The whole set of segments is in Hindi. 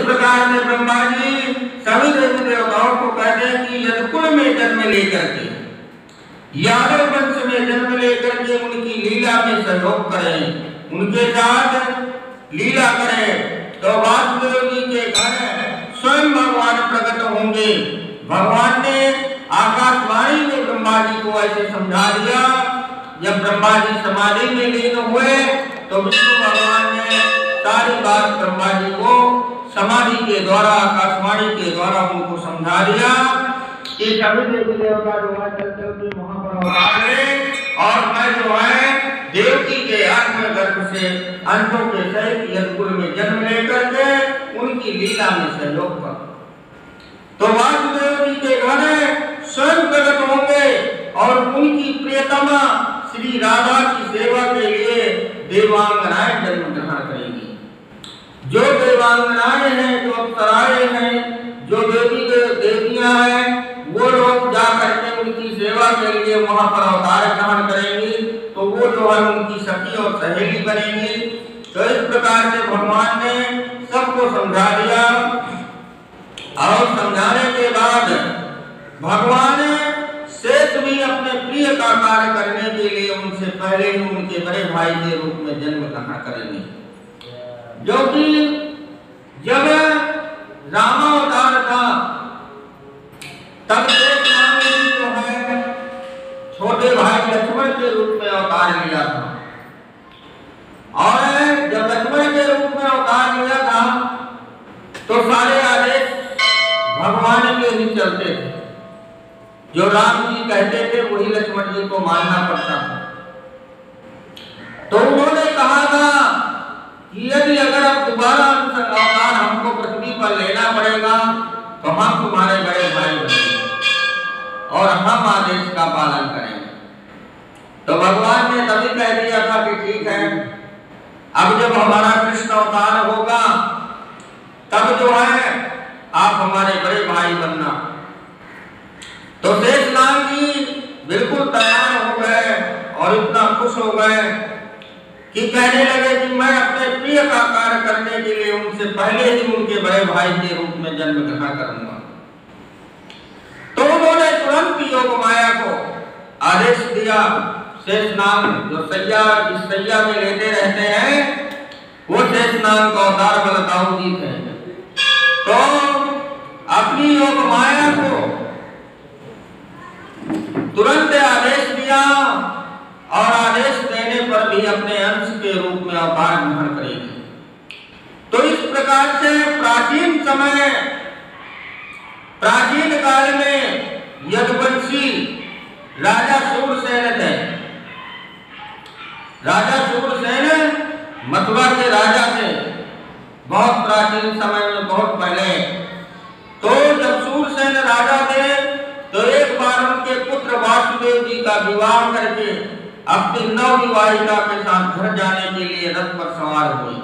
प्रकार से ब्रह्मा जी सभी देवी देवताओं को कहते हैं कि यदुकुल में जन्म लेकर के, यादव वंश में जन्म लेकर के उनकी लीला में सहयोग करें, उनके साथ लीला करें। तो वासुदेव जी के घर स्वयं भगवान प्रकट होंगे। भगवान ने आकाशवाणी में ब्रह्मा जी को ऐसे समझा दिया। जब ब्रह्मा जी समाधि में लीन हुए तो विष्णु भगवान ने सारी बात ब्रह्मा जी को समाधि के द्वारा, आकाशवाणी के द्वारा उनको समझा दिया कि सभी देवी देवता जो है चल के वहां पर अवतार है और मैं जो है देवकी के आत्म गर्भ से अंशों के सहित यदुकुल में जन्म लेकर के उनकी लीला में सहयोग कर। तो वासुदेव जी के घर स्वयं प्रकट होंगे और उनकी प्रियतमा श्री राधा की सेवा के लिए देवांगनाएं जन्म ग्रहण करेंगी। जो देवांगनाएं हैं, जो अप्सराएं हैं, जो देवियां हैं, वो लोग जा करके उनकी सेवा के लिए वहां पर अवतार ग्रहण करेंगी। तो वो जो है उनकी सखी और सहेली बनेंगी। तो इस प्रकार से भगवान ने सबको समझा दिया और समझाने के बाद भगवान शेष भी अपने प्रिय का कार्य करने के लिए उनसे पहले ही उनके बड़े भाई के रूप में जन्म ग्रहण करेंगे। जो कि जब रामावतार था तब शेष नाग ने जो है छोटे भाई लक्ष्मण के रूप में अवतार लिया था। और जब लक्ष्मण के रूप में अवतार लिया था तो सारे आदेश भगवान के ही चलते थे। जो राम जी कहते थे वही लक्ष्मण जी को मानना पड़ता था। तो उन्होंने कहा था कि यदि अगर अब दोबारा अवतार हमको पृथ्वी पर लेना पड़ेगा तो हम तुम्हारे बड़े भाई बनेंगे और हम आदेश का पालन करेंगे। तो भगवान ने तभी कह दिया था कि ठीक है, अब जब हमारा कृष्ण अवतार होगा तब जो है आप हमारे बड़े भाई बनना। तो शेषनाग जी बिल्कुल तैयार हो गए और इतना खुश हो गए कि कहने लगे कि मैं अपने प्रिय का कार्य करने के लिए उनसे पहले ही उनके बड़े भाई के रूप में जन्म ग्रहण करूंगा। तो उन्होंने तुरंत योग माया को आदेश दिया। शेषनाग जो जिस सैया में लेते रहते हैं वो शेषनाग का अवतार बलदाऊ जी थे। तो अपनी योग माया को तुरंत आदेश दिया और आदेश देने पर भी अपने अंश के रूप में अवतार ग्रहण करेगी। तो इस प्रकार से प्राचीन काल में यदुवंशी राजा सूरसेन थे। राजा सूरसेन मथुरा के राजा थे, बहुत प्राचीन समय में, बहुत पहले। तो जब सूरसेन राजा थे तो एक बार उनके पुत्र वासुदेव जी का विवाह करके अपनी नवविवाहिता के साथ घर जाने के लिए रथ पर सवार हुए।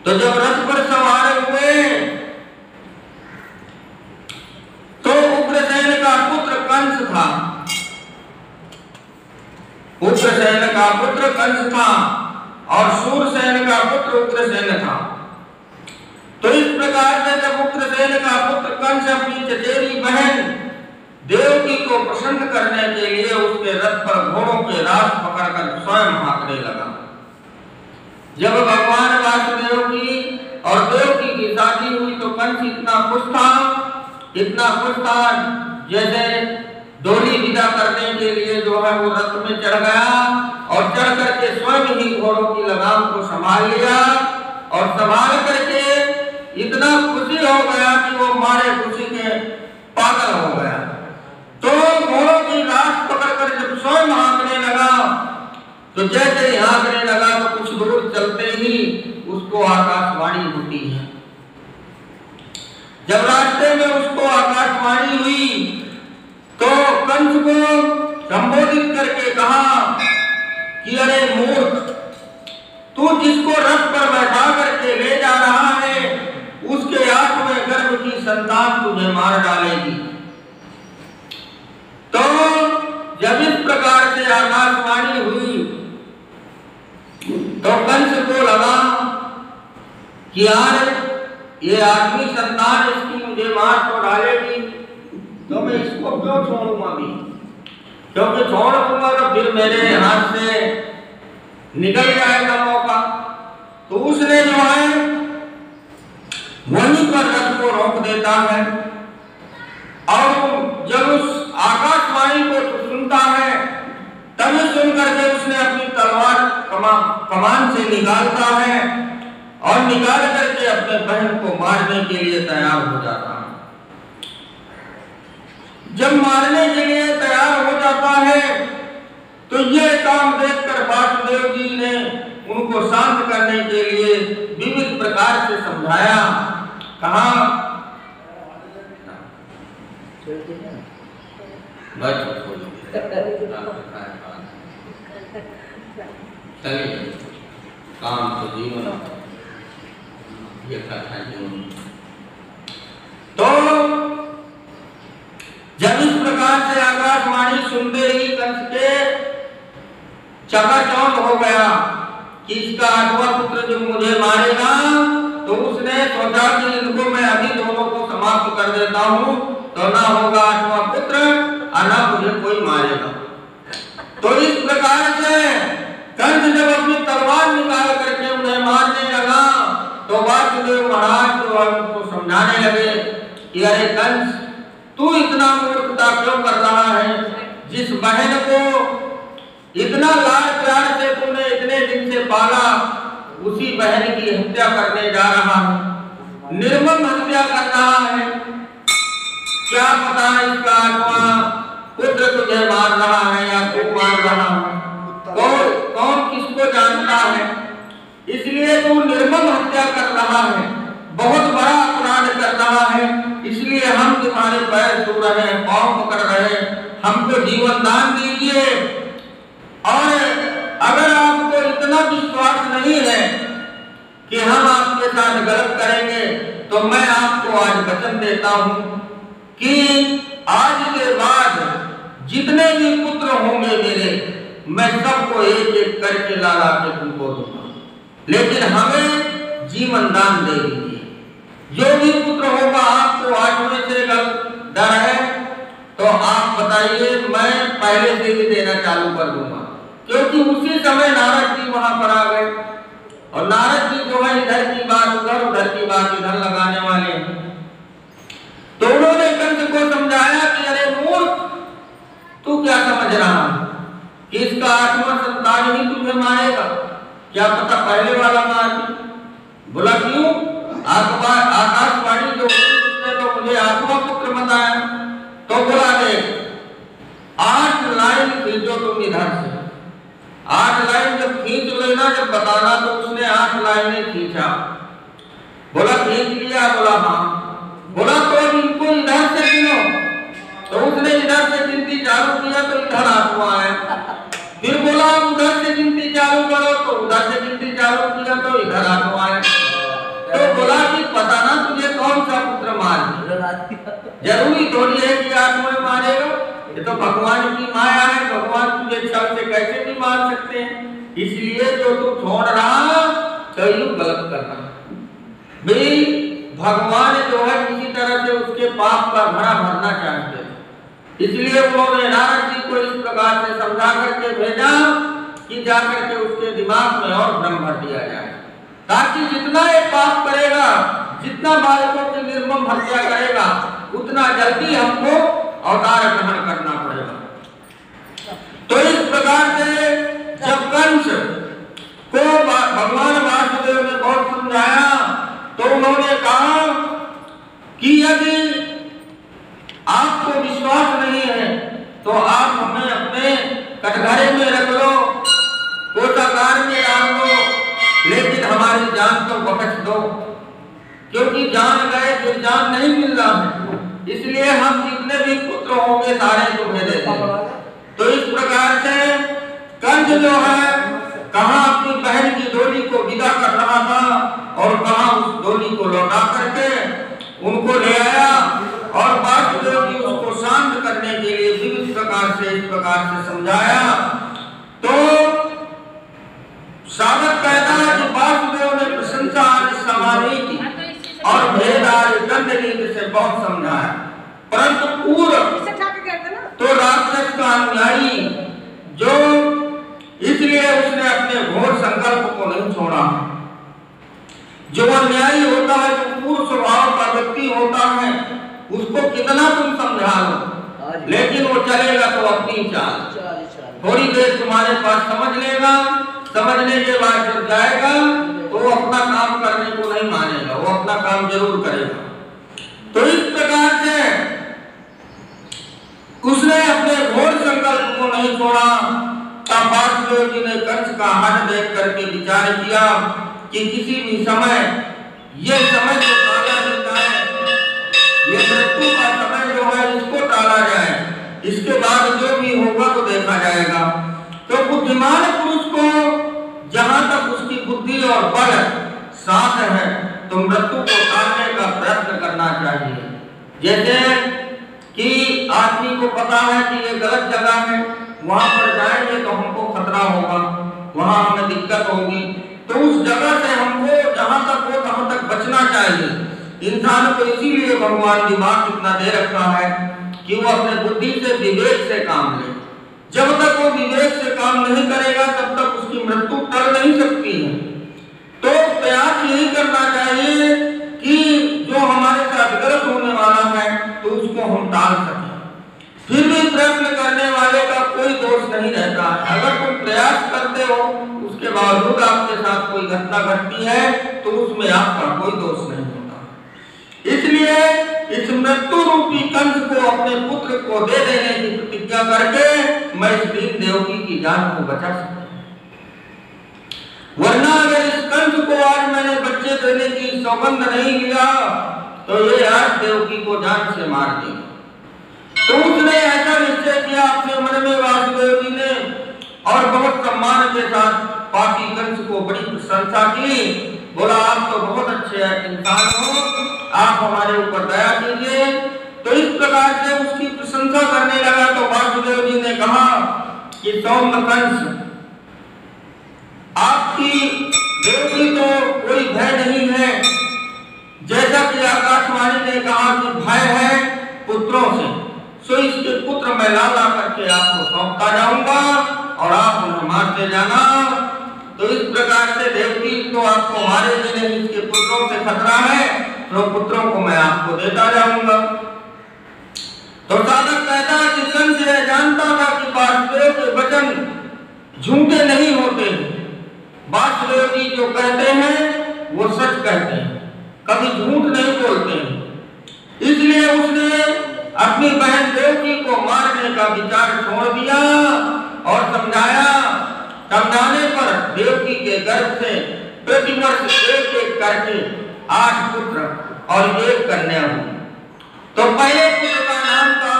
तो जब रथ पर सवार हुए तो उग्रसेन का पुत्र कंस था। उग्रसेन का पुत्र कंस था और सूरसेन का पुत्र उग्रसेन था। तो इस प्रकार से जब उग्रसेन का पुत्र कंस अपनी चचेरी बहन देवकी को प्रसन्न करने के लिए उसके रथ पर घोड़ों के रास पकड़कर स्वयं हाँकने लगा। जब भगवान वासुदेव की और देवकी की शादी हुई तो कंस इतना खुश था जैसे डोली विदा करने के लिए जो है वो रथ में चढ़ गया और चढ़ करके स्वयं ही घोड़ों की लगाम को संभाल लिया और संभाल करके इतना खुशी हो गया कि वो मारे खुशी के पागल हो गया। तो घोड़ों की लाश पकड़कर जब स्वयं हाँकने लगा तो जैसे ही हाँकने लगा तो कुछ दूर चलते ही उसको आकाशवाणी होती है। जब रास्ते में उसको आकाशवाणी हुई तो कंस को संबोधित करके कहा कि अरे मूर्ख, तू जिसको रथ पर बैठा करके ले जा रहा है उसके 8वें गर्भ की संतान तुझे मार डालेगी। तो जब इस प्रकार से आकाशवाणी हुई तो कंस को लगा कि यार ये आदमी संतान इसकी मुझे मार तो डालेगी, तो मैं इसको क्यों छोड़ूं अभी, क्योंकि छोड़ दूंगा तो फिर मेरे हाथ से निकल जाएगा मौका। तो उसने जो है वहीं पर रथ को रोक देता है, और जब उस आकाशवाणी को सुनता है तभी सुन करके उसने अपनी तलवार कमान से निकालता है और निकाल करके अपने बहन को मारने के लिए तैयार हो जाता है। जब मारने के लिए तैयार हो जाता है तो यह काम देखकर वासुदेव जी ने उनको शांत करने के लिए विविध प्रकार से समझाया। कहा चलिए काम तो जीवन, ये कथा जीवन। तो जब इस प्रकार से आकाशवाणी सुनते ही कंस के चकाचौंध हो गया कि इसका 8वां पुत्र जो मुझे मारेगा, तो उसने सोचा कि इनको मैं अभी दोनों को समाप्त कर देता हूँ, तो ना होगा 8वां पुत्र और ना मुझे कोई मारेगा। तो इस प्रकार से कंस जब अपनी तलवार निकाल करके उन्हें मारने लगा, तो वासुदेव महाराज जो उनको समझाने लगे कि अरे कंस, तू इतना मूर्खता क्यों कर रहा है, जिस बहन को इतना लाड प्यार से तूने इतने दिन से पाला, उसी बहन की हत्या करने जा रहा है, निर्मम हत्या कर रहा है। क्या पता इसका 8वां पुत्र तुझे मार रहा है या तू मार रहा है, कौन किसको जानता है, इसलिए तू निर्मम हत्या कर रहा है, बहुत बड़ा अपराध कर रहा है, इसलिए हम तुम्हारे पैर छू रहे हैं, पांव पकड़ रहे हैं, हमको जीवन दान दीजिए। और अगर आपको इतना विश्वास नहीं है कि हम आपके साथ गलत करेंगे, तो मैं आपको आज वचन देता हूं कि आज के बाद जितने भी पुत्र होंगे मेरे, मैं सबको एक एक करके ला के तुमको दूंगा, लेकिन हमें जीवन दान दे दीजिए। जो भी पुत्र होगा, आपको 8 में से डर है तो आप बताइए, मैं पहले से ही देना चालू कर दूंगा, क्योंकि उसी समय नारद जी वहां पर आ गए, और नारद जी जो है इधर की बात उधर, उधर की बात इधर लगाने वाले हैं। तो उन्होंने कंस को समझाया कि अरे मूर्ख, तू क्या समझ रहा है कि इसका 8वां संतान ही तुझे मारेगा, क्या पता पहले वाला मार दे। बोला क्यों, आकाशवाणी जो उसने तो मुझे 8वां पुत्र बताया। तो बोला देख, 8 लाइन खींचो तुम इधर से, 8 लाइन जब खींच लेना, जब बताना, तो उसने 8 लाइनें खींचा। बोला खींच लिया, बोला हाँ। बोला तो इनको इधर से गिनो, तो उसने इधर से गिनती चालू किया तो इधर 8वां आया। फिर बोला उधर से गिनती चालू करो, तो उधर से गिनती चालू किया तो इधर 8वां आया। तो बोला कि पता ना तुझे कौन सा पुत्र मार, जरूरी थोड़ी है कि 8वां मारेगा, ये तो भगवान की माया है, भगवान तुझे छल से कैसे भी मार सकते हैं, इसलिए जो तू छोड़ रहा तो यू गलत कर रहा भाई। भगवान जो है किसी तरह से उसके पाप का घड़ा भरना चाहते हैं, इसलिए उन्होंने नारद जी को इस प्रकार से समझा करके भेजा कि जाकर के उसके दिमाग में और भ्रम भर दिया जाए, ताकि जितना ये पाप करेगा, जितना बालकों की निर्मम हत्या करेगा, उतना जल्दी हमको अवतार ग्रहण करना पड़ेगा। तो इस प्रकार से जब कंस को भगवान वासुदेव ने बहुत समझाया, तो उन्होंने कहा कि यदि आपको विश्वास नहीं है तो आप हमें अपने कटघरे में रख लो, कोषागार में डाल दो, लेकिन हमारी जान को बख्श दो, क्योंकि जान गए फिर जान नहीं मिल रहा है, इसलिए हम जितने भी पुत्र होंगे सारे तुम्हें दे देंगे। तो इस प्रकार से कंस जो है कहाँ अपनी बहन की डोली को विदा कर रहा था और कहाँ उस डोली को लौटा करके उनको ले आया, और वासुदेव जी उसको शांत करने के लिए विविध प्रकार से इस प्रकार से समझाया। तो साधक कहता है कि वासुदेव ने प्रशंसा समाधि की, और भेदार दंड नीति से बहुत समझाया, परंतु पूर्व तो राक्षस का अनुयायी जो इसलिए उसने अपने घोर संकल्प को नहीं छोड़ा। जो अन्यायी होता है, जो पूर्व स्वभाव का व्यक्ति होता है, उसको कितना तुम समझा लो, लेकिन वो चलेगा तो अपनी चाल। थोड़ी देर तुम्हारे पास समझ लेगा, समझने के बाद जब जाएगा तो वो अपना काम करने को नहीं मानेगा, वो अपना काम जरूर करेगा। तो इस प्रकार से उसने अपने घोर संकल्प को नहीं छोड़ा। तब वासुदेव जी ने कंस का हाथ देख करके विचार किया कि किसी भी समय ये समय जो टाला मिलता है, ये मृत्यु का समय जो है, इसको टाला जाए, इसके बाद जो भी होगा तो देखा जाएगा। तो बुद्धिमान पुरुष को जहां तक उसकी बुद्धि और बल साथ है तो मृत्यु को टालने का प्रयत्न करना चाहिए। जैसे कि आदमी को पता है कि ये गलत जगह है, वहां पर जाएंगे तो हमको खतरा होगा, वहां हमें दिक्कत होगी, तो उस जगह से हमको जहां तक हो तहां तक बचना चाहिए। इंसान को इसीलिए भगवान दिमाग इतना दे रखा है कि वो अपने बुद्धि से विवेक से काम ले। जब तक वो विवेक से काम नहीं करेगा तब तक उसकी मृत्यु टल नहीं सकती है। तो प्रयास यही करना चाहिए कि जो हमारे साथ गलत होने वाला है तो उसको हम टाल सकें। फिर भी प्रयत्न करने वाले का कोई दोष नहीं रहता है। अगर तुम प्रयास करते हो उसके बावजूद आपके साथ कोई घटना घटती है तो उसमें आपका कोई दोष नहीं होता। इसलिए इस मृत्यु रूपी कंस को अपने पुत्र को दे देने की प्रतिज्ञा करके मैं इस दीन देवकी की जान को बचा सकता। वरना अगर इस कंस को आज मैंने बच्चे देने की सौगंध नहीं लिया तो ये आज देवकी को जान से मार देगा। तो उसने ऐसा निश्चय किया अपने मन में वासुदेव जी ने, और बहुत सम्मान के साथ पापी कंस को बड़ी प्रशंसा की। बोला आप तो बहुत अच्छे इंसान हो, आप हमारे ऊपर दया कीजिए। तो इस प्रकार से उसकी प्रशंसा करने लगा। तो वासुदेव जी ने कहा कि सौम्य कंस, आपकी देवकी तो कोई भय नहीं है। जैसा कि आकाशवाणी ने कहा कि भय है पुत्रों से, सो इसके पुत्र मैं ला करके आपको सौंपता जाऊंगा और आप उन्हें मारते जाना। तो इस प्रकार से देवकी तो आपको मारेगी नहीं, इसके पुत्रों से खतरा है, तो पुत्रों को मैं आपको देता जाऊंगा। तो साधक कहता है कि कंस यह जानता था कि वासुदेव के वचन झूठे नहीं होते। वासुदेव जी जो कहते हैं वो सच कहते हैं, कभी झूठ नहीं बोलते हैं। इसलिए उसने अपनी बहन देवकी को मारने का विचार छोड़ दिया और समझाया। समझाने पर देवकी के गर्भ से प्रतिवर्ष एक एक करके 8 पुत्र और 1 कन्या हुई। तो पहले पुत्र का नाम था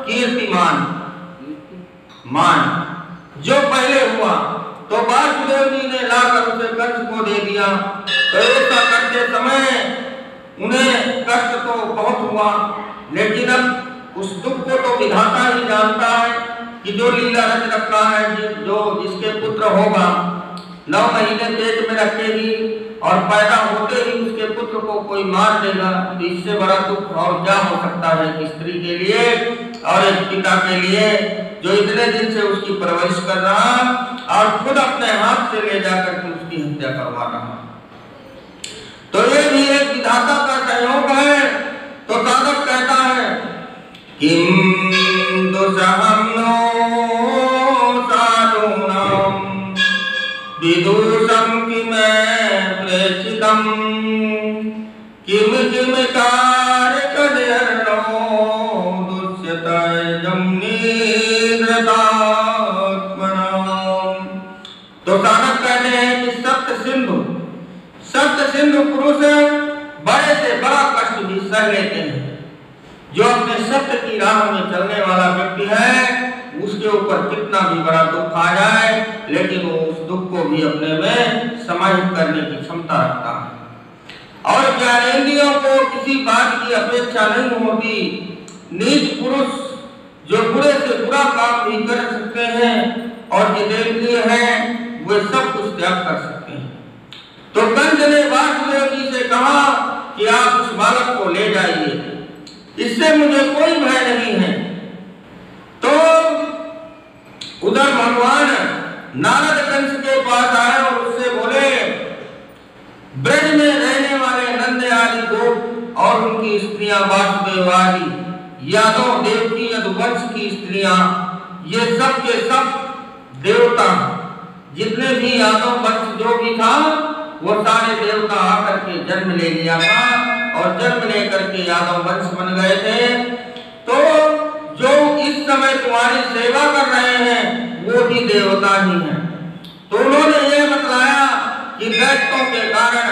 कीर्तिमान, मान जो पहले हुआ। तो वासुदेव जी ने लाकर उसे कंस को दे दिया। तो ऐसा करते समय उन्हें कष्ट तो बहुत हुआ, लेकिन अब उस दुख को तो विधाता ही जानता है कि जो लीला रच रखा है, जो जिसके पुत्र होगा 9 महीने पेट में रखेगी और पैदा होते ही उसके पुत्र को कोई मार देगा, तो इससे बड़ा दुख और क्या हो सकता है एक स्त्री के लिए और एक पिता के लिए जो इतने दिन से उसकी परवरिश कर रहा और खुद अपने हाथ से ले जाकर के उसकी हत्या करवा रहा। तो ये भी एक विधाता का सहयोग है। तो साधक कहता है किम दुसहम नो साधूनाम विदुषम किम प्रेषितम किम किम कारकदर्नो दुष्यतायजम निद्रतात्मनाम। तो साधक कहते हैं कि सप्त सिंधु पुरुष बड़े से बड़ा कष्ट भी सह लेते हैं। जो अपने सत्य की राह में चलने वाला व्यक्ति है उसके ऊपर कितना भी बड़ा दुख आ जाए, लेकिन वो उस दुख को भी अपने में समाहित करने की क्षमता रखता है। और ज्ञानेंद्रियों को किसी बात की अपेक्षा नहीं होती। नीच पुरुष जो बुरे से बुरा काम भी कर सकते हैं और जितेंद्रिय हैं वे सब कुछ त्याग कर सकते हैं। तो कंस ने वासुदेव जी से कहा कि आप उस बालक को ले जाइए, इससे मुझे कोई भय नहीं है। तो उधर भगवान नारद कंस के पास आए और उससे बोले, ब्रज में रहने वाले नंद आदि गोप और उनकी स्त्रियां, वासुदेव आदि यादव देवकी यदुवंश की स्त्रियां, ये सब के सब देवता, जितने भी यादव वंश जो भी था वो सारे देवता आकर के जन्म ले लिया था और जन्म लेकर के यादव वंश बन गए थे। तो जो इस समय तुम्हारी सेवा कर रहे हैं वो भी देवता ही हैं। तो उन्होंने ये बतलाया कि दैत्यों के कारण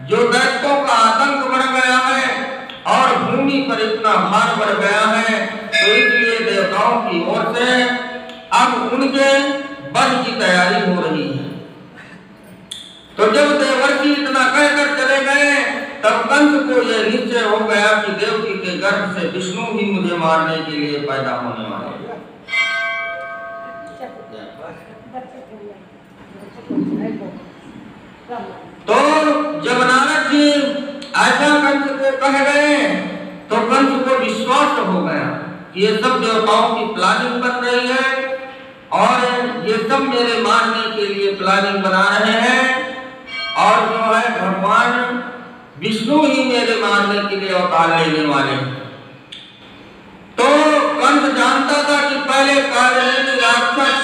जो दैत्यों का आतंक बढ़ गया है और भूमि पर इतना भार बढ़ गया है, तो इसलिए देवताओं की ओर से अब उनके वध की तैयारी हो रही है। तो जब देवर्षि इतना कहकर चले गए, तब कंस को यह निश्चय हो गया कि देवकी के गर्भ से विष्णु ही मुझे मारने के लिए पैदा होने वाले हैं। तो जब नारद जी ऐसा कंस को कह गए, तो कंस को विश्वास हो गया कि ये सब देवताओं की प्लानिंग बन रही है और ये सब मेरे मारने के लिए प्लानिंग बना रहे हैं और जो है भगवान विष्णु ही मेरे मारने के लिए अवतार लेने वाले हैं। तो कंस जानता था कि पहले कालनेमी राक्षस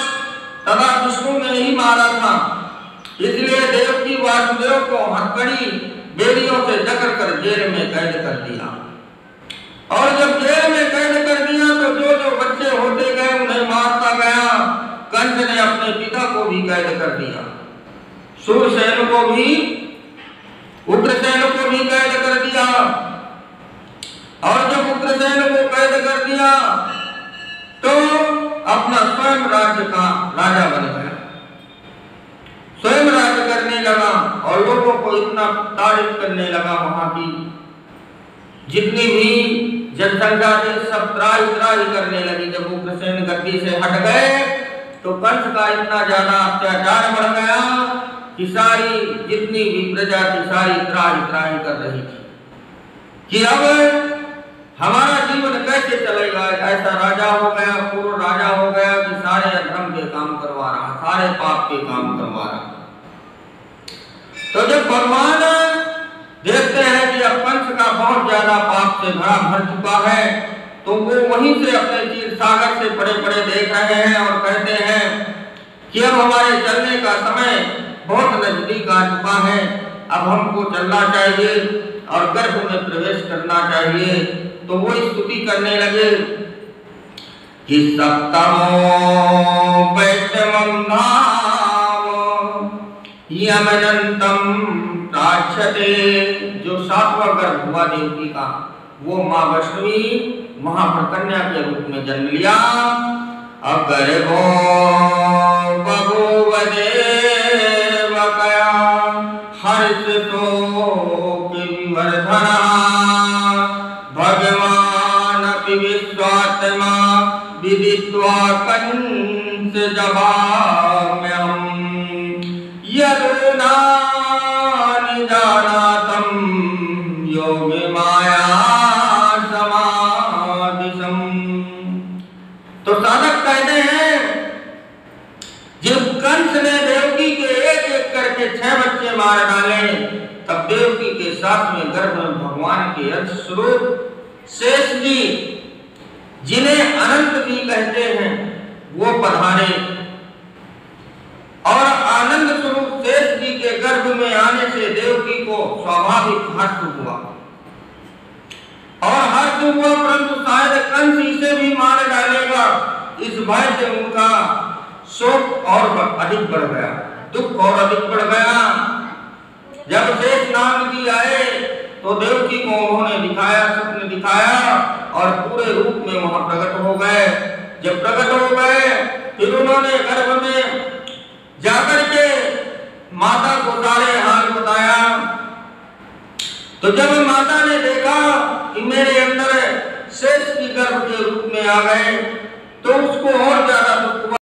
तथा विष्णु ने ही मारा था, इसलिए देवकी वासुदेव को हथकड़ी बेड़ियों से जकड़ कर जेल में कैद कर दिया। और जब जेल में कैद कर दिया तो जो जो बच्चे होते गए उन्हें मारता गया। कंस ने अपने पिता को भी कैद कर दिया, सूरसेन को भी, उग्रसेन को भी कैद कर दिया। और जब उग्रसेन को कैद कर दिया तो अपना स्वयं राज्य का राजा बन गया, स्वयं राज्य करने लगा और लोगों को इतना तारीफ करने लगा। वहां की जितनी भी जनसंख्या थी सब त्राही त्राही करने लगी। जब उग्रसेन गद्दी से हट गए तो कंस का इतना ज्यादा अत्याचार बढ़ गया कि सारी जितनी भी प्रजा थी सारी त्राही त्राही कर रही थी कि अब हमारा जीवन कैसे चलेगा। ऐसा राजा हो गया, पूर्व राजा हो गया कि सारे अधर्म के काम करवा रहा, सारे पाप के काम करवा रहा। तो जब भगवान देखते हैं कि अब कंस का बहुत ज्यादा पाप से भर चुका है, तो वो वहीं से अपने तीर सागर से बड़े बड़े देख रहे हैं और कहते हैं कि अब हमारे चलने का समय बहुत नजदीक आ चुका है, अब हमको चलना चाहिए और गर्भ में प्रवेश करना चाहिए। तो वो स्तुति करने लगे कि सप्तमो वैष्णवं धाम यमनंतम प्राच्यते। जो सातवां गर्भ हुआ देवकी का, वो माँ वैष्णवी महाप्रकन्या के रूप में जन्म लिया। अगर्भो बभूव देवकया हर्षतो विवर्धनः भगवान अपि विश्वात्मा विदित्वा कंस जवाम्यहम् यदुना निजानातं योगे माया समादिशम्। तो साधक कहते हैं जब कंस ने देवकी के एक एक करके 6 बच्चे मार डाले, तब देवकी के साथ में गर्भ में भगवान के अंश स्वरूप शेष जी, जिन्हें अनंत भी कहते हैं, वो पधारे और आनंद स्वरूप शेष जी के गर्भ में आने से देवकी को स्वाभाविक हर्ष हुआ और हर्ष हुआ, परंतु शायद कंस इसे भी मार डालेगा, इस भय से उनका शोक और अधिक बढ़ गया, दुख और अधिक बढ़ गया। जब शेष नाग जी आए तो देवकी को उन्होंने दिखाया, स्वप्न दिखाया और पूरे रूप में वहां प्रकट हो गए। जब प्रकट हो गए फिर उन्होंने गर्भ में जाकर के माता को सारे हाल बताया। तो जब माता ने देखा कि मेरे अंदर शेष की गर्भ के रूप में आ गए, तो उसको और ज्यादा